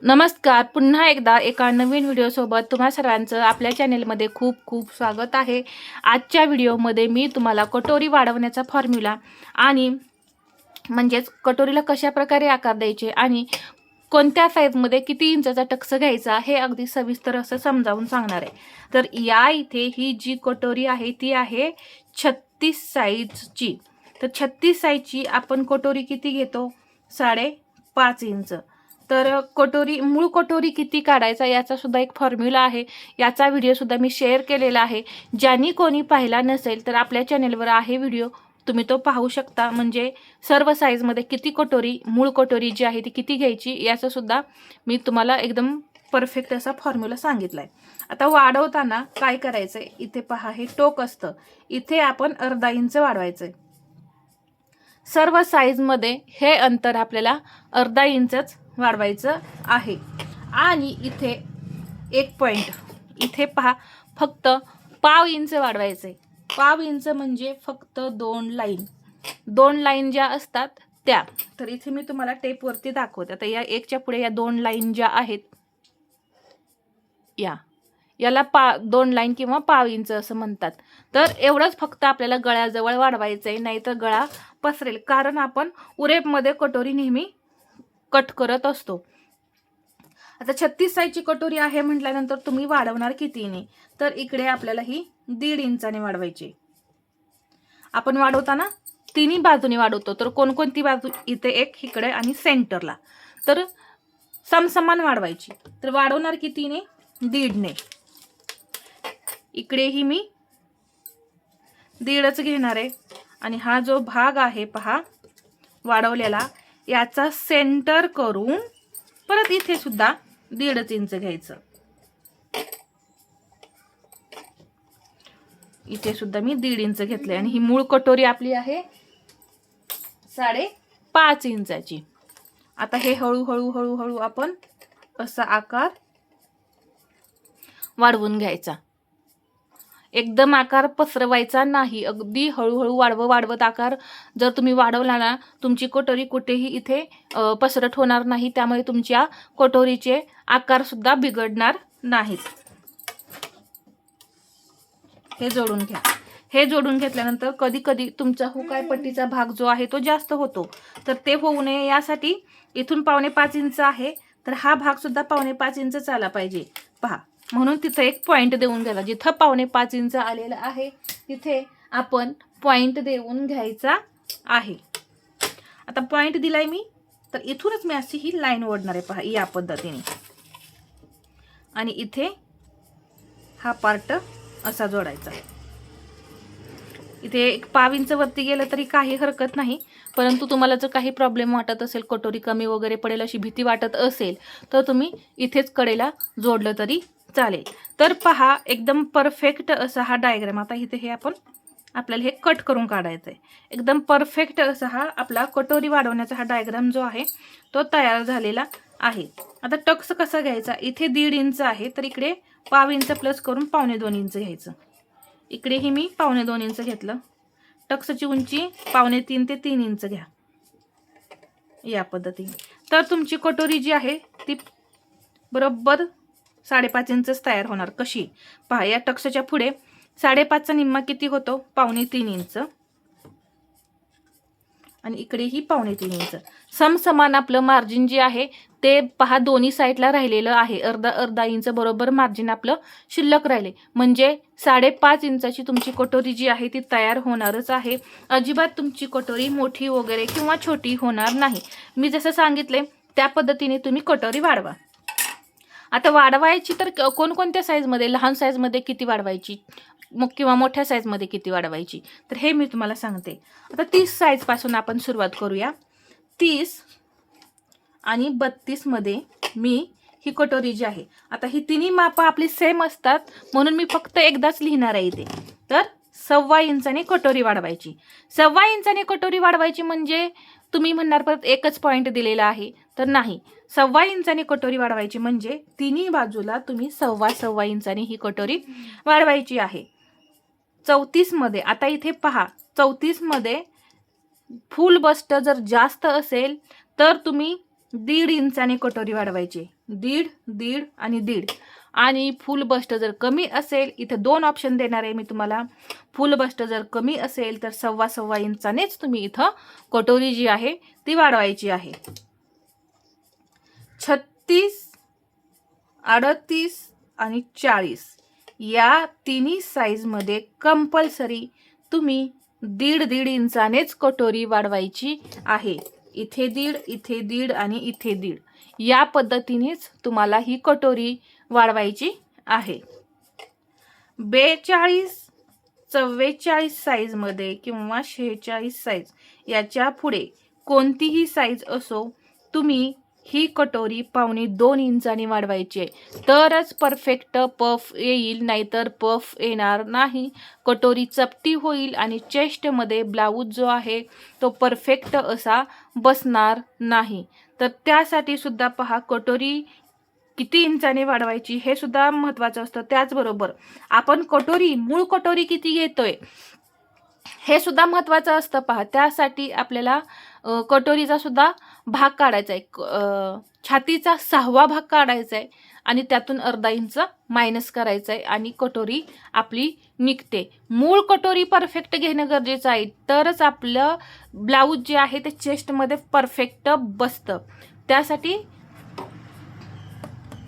नमस्कार. पुन्हा एकदा एका नवीन व्हिडिओसोबत तुम्हा सर्वांचं आपल्या चॅनेलमध्ये खूप खूप स्वागत आहे. आजच्या व्हिडिओमध्ये मी तुम्हाला कटोरी वाढवण्याचा फॉर्म्युला आणि म्हणजेच कटोरीला कशा प्रकारे आकार द्यायचे आणि कोणत्या साईजमध्ये किती इंचाचा टक्स घ्यायचा हे अगदी सविस्तर असं समजावून सांगणार आहे. तर या इथे ही जी कटोरी आहे ती आहे 36 साईजची. तर 36 साईजची आपण कटोरी किती घेतो? 5.5 इंच. तर मूळ कटोरी किती काढायचा याचा सुद्धा एक फॉर्म्युला आहे. याचा व्हिडिओसुद्धा मी शेअर केलेला आहे. ज्यांनी कोणी पाहिला नसेल तर आपल्या चॅनेलवर आहे व्हिडिओ, तुम्ही तो पाहू शकता. म्हणजे सर्व साईजमध्ये किती कटोरी, मूळ कटोरी जी आहे ती किती घ्यायची याचं सुद्धा मी तुम्हाला एकदम परफेक्ट असा फॉर्म्युला सांगितला आहे. आता वाढवताना काय करायचं आहे, इथे पहा हे टोक असतं, इथे आपण अर्धा इंच वाढवायचं आहे. सर्व साईजमध्ये हे अंतर आपल्याला अर्धा इंचच वाढवायचं आहे. आणि इथे एक पॉईंट, इथे पहा फक्त पाव इंच वाढवायचं आहे. पाव इंच म्हणजे फक्त दोन लाईन ज्या असतात त्या. तर इथे मी तुम्हाला टेपवरती दाखवते. आता या एकच्या पुढे या 2 लाईन ज्या आहेत, याला 2 लाईन किंवा पाव इंच असं म्हणतात. तर एवढंच फक्त आपल्याला गळ्याजवळ वाढवायचं आहे, नाही तर गळा पसरेल. कारण आपण उरेपमध्ये कटोरी नेहमी कट करत असतो. आता 36 साईजची कटोरी आहे म्हटल्यानंतर तुम्ही वाढवणार कितीने? तर इकडे आपल्याला ही 1.5 इंचाने वाढवायची. आपण वाढवताना तिन्ही बाजूने वाढवतो. तर कोणकोणती बाजू? इथे एक, इकडे आणि सेंटरला. तर समसमान वाढवायची. तर वाढवणार कितीने? 1.5 ने. इकडेही मी 1.5च घेणार आहे. आणि हा जो भाग आहे पहा वाढवलेला, याचा सेंटर करून परत इथे सुद्धा 1.5 इंच घ्यायचं. इथे सुद्धा मी 1.5 इंच घेतले. आणि ही मूळ कटोरी आपली आहे 5.5 इंचाची. आता हे हळूहळू हळूहळू आपण असा आकार वाढवून घ्यायचा. एकदम आकार पसरवायचा नाही. अगदी हळूहळू वाढवत आकार जर तुम्ही वाढवला ना, तुमची कटोरी कुठेही इथे पसरट होणार नाही. त्यामुळे तुमच्या कटोरीचे आकार सुद्धा बिघडणार नाहीत. हे जोडून घ्या. हे जोडून घेतल्यानंतर कधी कधी तुमचा हुकाय पट्टीचा भाग जो आहे तो जास्त होतो. तर ते होऊ नये यासाठी इथून 5.25 इंच आहे, तर हा भाग सुद्धा 5.25 इंच आला पाहिजे. पहा, म्हणून तिथे एक पॉईंट देऊन घ्यायचा. जिथं 5.25 इंच आलेलं आहे तिथे आपण पॉईंट देऊन घ्यायचा आहे. आता पॉईंट दिलाय मी, तर इथूनच मी अशी ही लाईन ओढणार आहे. पहा, या पद्धतीने. आणि इथे हा पार्ट असा जोडायचा. इथे एक पाव इंच वरती गेलं तरी काही हरकत नाही. परंतु तुम्हाला जर काही प्रॉब्लेम वाटत असेल, कटोरी कमी वगैरे पडेल अशी भीती वाटत असेल, तर तुम्ही इथेच कडेला जोडलं तरी चालेल. तर पहा, एकदम परफेक्ट असा हा डायग्राम. आता इथे हे आपल्याला हे कट करून काढायचं आहे. एकदम परफेक्ट असा हा आपला कटोरी वाढवण्याचा हा डायग्राम जो आहे तो तयार झालेला आहे. आता टक्स कसा घ्यायचा? इथे 1.5 इंच आहे, तर इकडे पाव इंच प्लस करून 2.25 इंच घ्यायचं. इकडेही मी 2.25 इंच घेतलं. टक्सची उंची 2.25 ते 3 इंच घ्या, या पद्धतीने. तर तुमची कटोरी जी आहे ती बरोबर 5.5 इंचच तयार होणार. कशी? पहा, या टक्सच्या पुढे 5.5चा निम्मा किती होतो? 2.25 इंच. आणि इकडेही 2.25 इंच. समसमान आपलं मार्जिन जे आहे ते पहा दोन्ही साईडला राहिलेलं आहे. अर्धा इंच बरोबर मार्जिन आपलं शिल्लक राहिले. म्हणजे 5.5 इंचाची तुमची कटोरी जी आहे ती तयार होणारच आहे. अजिबात तुमची कटोरी मोठी वगैरे किंवा छोटी होणार नाही. मी जसं सांगितले त्या पद्धतीने तुम्ही कटोरी वाढवा. आता वाढवायची तर कोणकोणत्या साईजमध्ये, लहान साईजमध्ये किती वाढवायची, किंवा मोठ्या साईजमध्ये किती वाढवायची, तर हे मी तुम्हाला सांगते. आता 30 साईजपासून आपण सुरुवात करूया. 30 आणि 32 मध्ये मी ही कटोरी जी आहे, आता ही तिन्ही मापं आपली सेम असतात म्हणून मी फक्त एकदाच लिहिणार आहे इथे. तर 1.25 इंचाने कटोरी वाढवायची. 1.25 इंचाने कटोरी वाढवायची म्हणजे तुम्ही म्हणणार परत एकच पॉईंट दिलेला आहे, तर नाही. 1.25 इंचाने कटोरी वाढवायची म्हणजे तिन्ही बाजूला तुम्ही 1.25 इंचाने ही कटोरी वाढवायची आहे. 34 मध्ये, आता इथे पहा, 34 मध्ये फुल बस्ट जर जास्त असेल तर तुम्ही 1.5 इंचाने कटोरी वाढवायची. 1.5, 1.5 आणि 1.5. आणि फुल बस्ट जर कमी असेल, इथे 2 ऑप्शन देणार आहे मी तुम्हाला. फुल बस्ट जर कमी असेल तर 1.25 इंचानेच तुम्ही इथं कटोरी जी आहे ती वाढवायची आहे. 36, 38 आणि 40 या तिन्ही साईजमध्ये कंपल्सरी तुम्ही 1.5 इंचानेच कटोरी वाढवायची आहे. इथे 1.5, इथे 1.5 आणि इथे 1.5 या पद्धतीनेच तुम्हाला ही कटोरी वाढवायची आहे. 42, 44 साईजमध्ये किंवा 46 साईज याच्या पुढे कोणतीही साईज असो, तुम्ही ही कटोरी 1.25 इंचाने वाढवायची आहे. तरच परफेक्ट पफ येईल, नाहीतर पफ येणार नाही. कटोरी चपटी होईल आणि चेस्टमध्ये ब्लाऊज जो आहे तो परफेक्ट असा बसणार नाही. तर त्यासाठी सुद्धा पहा, कटोरी किती इंचाने वाढवायची हे सुद्धा महत्त्वाचं असतं. त्याचबरोबर आपण मूळ कटोरी किती घेतोय हे सुद्धा महत्त्वाचं असतं पहा. त्यासाठी आपल्याला कटोरीचा सुद्धा भाग काढायचा आहे. छातीचा 6वा भाग काढायचा आहे आणि त्यातून 1/2 इंच मायनस करायचं आहे आणि कटोरी आपली निघते. मूळ कटोरी परफेक्ट घेणं गरजेचं आहे, तरच आपलं ब्लाऊज जे आहे ते चेस्टमध्ये परफेक्ट बसतं. त्यासाठी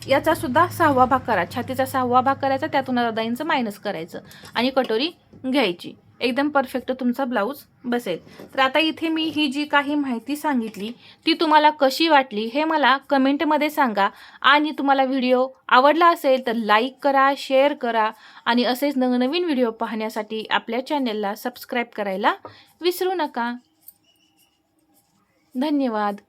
याचा सुद्धा 6वा भाग करा. छातीचा 6वा भाग करायचा, त्यातून 1/2 इंच मायनस करायचं आणि कटोरी घ्यायची. एकदम परफेक्ट तुमचा ब्लाऊज बसेल. तर आता इथे मी ही जी काही माहिती सांगितली ती तुम्हाला कशी वाटली हे मला कमेंटमध्ये सांगा. आणि तुम्हाला व्हिडिओ आवडला असेल तर लाईक करा, शेअर करा आणि असेच नवनवीन व्हिडिओ पाहण्यासाठी आपल्या चॅनलला सबस्क्राईब करायला विसरू नका. धन्यवाद.